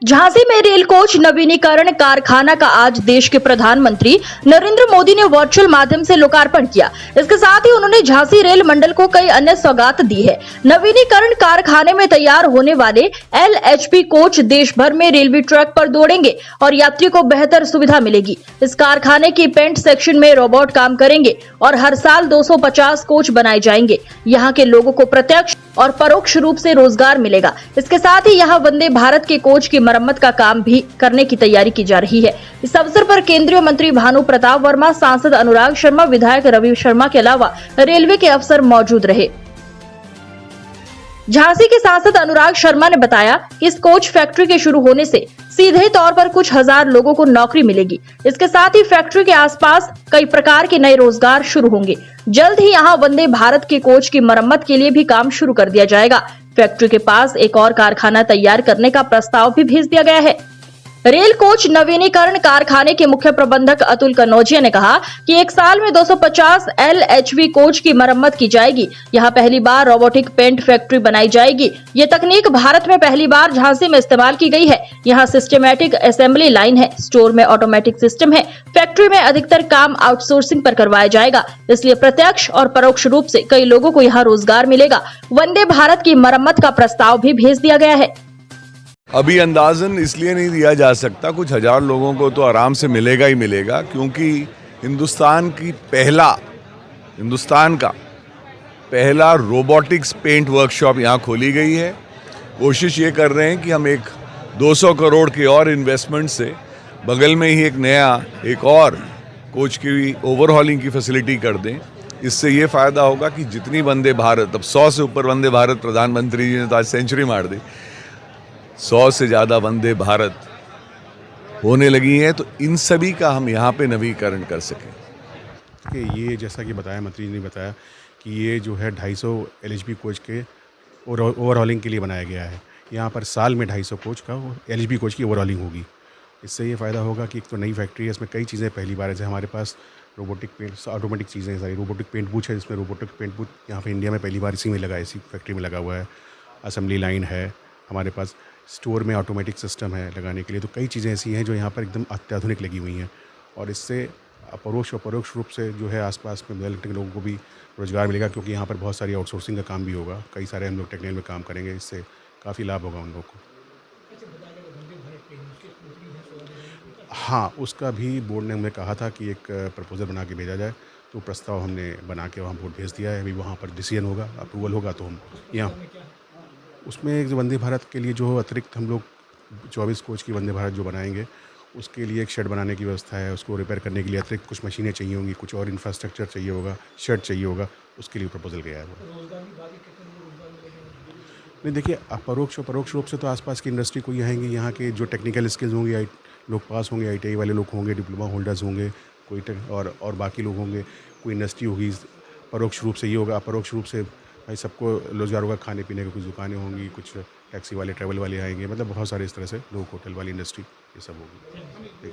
झांसी में rail coach नवीनीकरण कारखाना का आज देश के प्रधानमंत्री नरेंद्र मोदी ने वर्चुअल माध्यम से लोकार्पण किया। इसके साथ ही उन्होंने झांसी रेल मंडल को कई अन्य सौगात दी है। नवीनीकरण कारखाने में तैयार होने वाले एलएचबी कोच देश भर में रेलवे ट्रैक पर दौड़ेंगे और यात्रियों को बेहतर सुविधा मिलेगी। इस कारखाने की पेंट सेक्शन में रोबोट काम करेंगे और हर साल 250 कोच बनाए जाएंगे। यहाँ के लोगों को प्रत्यक्ष और परोक्ष रूप से रोजगार मिलेगा। इसके साथ ही यहाँ वंदे भारत के कोच की मरम्मत का काम भी करने की तैयारी की जा रही है। इस अवसर पर केंद्रीय मंत्री भानु प्रताप वर्मा, सांसद अनुराग शर्मा, विधायक रवि शर्मा के अलावा रेलवे के अफसर मौजूद रहे। झांसी के सांसद अनुराग शर्मा ने बताया कि इस कोच फैक्ट्री के शुरू होने से सीधे तौर पर कुछ हजार लोगों को नौकरी मिलेगी। इसके साथ ही फैक्ट्री के आसपास कई प्रकार के नए रोजगार शुरू होंगे। जल्द ही यहां वंदे भारत के कोच की मरम्मत के लिए भी काम शुरू कर दिया जाएगा। फैक्ट्री के पास एक और कारखाना तैयार करने का प्रस्ताव भी भेज दिया गया है। रेल कोच नवीनीकरण कारखाने के मुख्य प्रबंधक अतुल कनौजिया ने कहा कि एक साल में 250 एलएचबी कोच की मरम्मत की जाएगी। यहाँ पहली बार रोबोटिक पेंट फैक्ट्री बनाई जाएगी। ये तकनीक भारत में पहली बार झांसी में इस्तेमाल की गई है। यहाँ सिस्टमैटिक असेंबली लाइन है, स्टोर में ऑटोमेटिक सिस्टम है। फैक्ट्री में अधिकतर काम आउटसोर्सिंग पर करवाया जाएगा, इसलिए प्रत्यक्ष और परोक्ष रूप से कई लोगों को यहाँ रोजगार मिलेगा। वंदे भारत की मरम्मत का प्रस्ताव भी भेज दिया गया है। अभी अंदाजन इसलिए नहीं दिया जा सकता, कुछ हजार लोगों को तो आराम से मिलेगा ही मिलेगा, क्योंकि हिंदुस्तान का पहला रोबोटिक्स पेंट वर्कशॉप यहाँ खोली गई है। कोशिश ये कर रहे हैं कि हम एक 200 करोड़ के और इन्वेस्टमेंट से बगल में ही एक और कोच की ओवरहॉलिंग की फैसिलिटी कर दें। इससे ये फ़ायदा होगा कि जितनी वंदे भारत, अब 100 से ऊपर वंदे भारत प्रधानमंत्री जी ने तो आज सेंचुरी मार दी, 100 से ज़्यादा वंदे भारत होने लगी हैं, तो इन सभी का हम यहाँ पे नवीकरण कर सकें। कि ये जैसा कि बताया मंत्री जी ने बताया कि ये जो है 250 एलएचबी कोच के ओवरहॉलिंग के लिए बनाया गया है। यहाँ पर साल में 250 कोच का एलएचबी कोच की ओवरहॉलिंग होगी। इससे ये फ़ायदा होगा कि एक तो नई फैक्ट्री है, इसमें कई चीज़ें पहली बार है। जैसे हमारे पास रोबोटिक पेंट, ऑटोमेटिक चीज़ें हैं सारी। रोबोटिक पेंट बूथ है, जिसमें रोबोटिक पेंट बूथ यहाँ पे इंडिया में पहली बार इसी में लगा है, इसी फैक्ट्री में लगा हुआ है। असेंबली लाइन है हमारे पास, स्टोर में ऑटोमेटिक सिस्टम है लगाने के लिए। तो कई चीज़ें ऐसी हैं जो यहाँ पर एकदम अत्याधुनिक लगी हुई हैं, और इससे परोक्ष और परोक्ष रूप से जो है आसपास में बगल के लोगों को भी रोज़गार मिलेगा, क्योंकि यहाँ पर बहुत सारी आउटसोर्सिंग का काम भी होगा। कई सारे हम लोग टेक्निकल में काम करेंगे, इससे काफ़ी लाभ होगा उन लोगों को। हाँ, उसका भी बोर्ड ने हमें कहा था कि एक प्रपोजल बना के भेजा जाए, तो प्रस्ताव हमने बना के वहाँ बोर्ड भेज दिया है। अभी वहाँ पर डिसीजन होगा, अप्रूवल होगा तो हम यहाँ उसमें एक वंदे भारत के लिए जो अतिरिक्त हम लोग 24 कोच की वंदे भारत जो बनाएंगे, उसके लिए एक शेड बनाने की व्यवस्था है। उसको रिपेयर करने के लिए अतिरिक्त कुछ मशीनें चाहिए होंगी, कुछ और इंफ्रास्ट्रक्चर चाहिए होगा, शेड चाहिए होगा, उसके लिए प्रपोजल गया है वो। नहीं, देखिए, परोक्ष और परोक्ष रूप से तो आसपास की इंडस्ट्री कोई आएंगी। यहाँ के जो टेक्निकल स्किल्स होंगे, लोग पास होंगे, ITI वाले लोग होंगे, डिप्लोमा होल्डर्स होंगे, कोई और बाकी लोग होंगे, कोई इंडस्ट्री होगी। परोक्ष रूप से ये होगा, अपरोक्ष रूप से भाई सबको रोजगार होगा। खाने पीने की कुछ दुकानें होंगी, कुछ टैक्सी वाले, ट्रैवल वाले आएंगे, मतलब बहुत सारे इस तरह से लोग, होटल वाली इंडस्ट्री, ये सब होगी।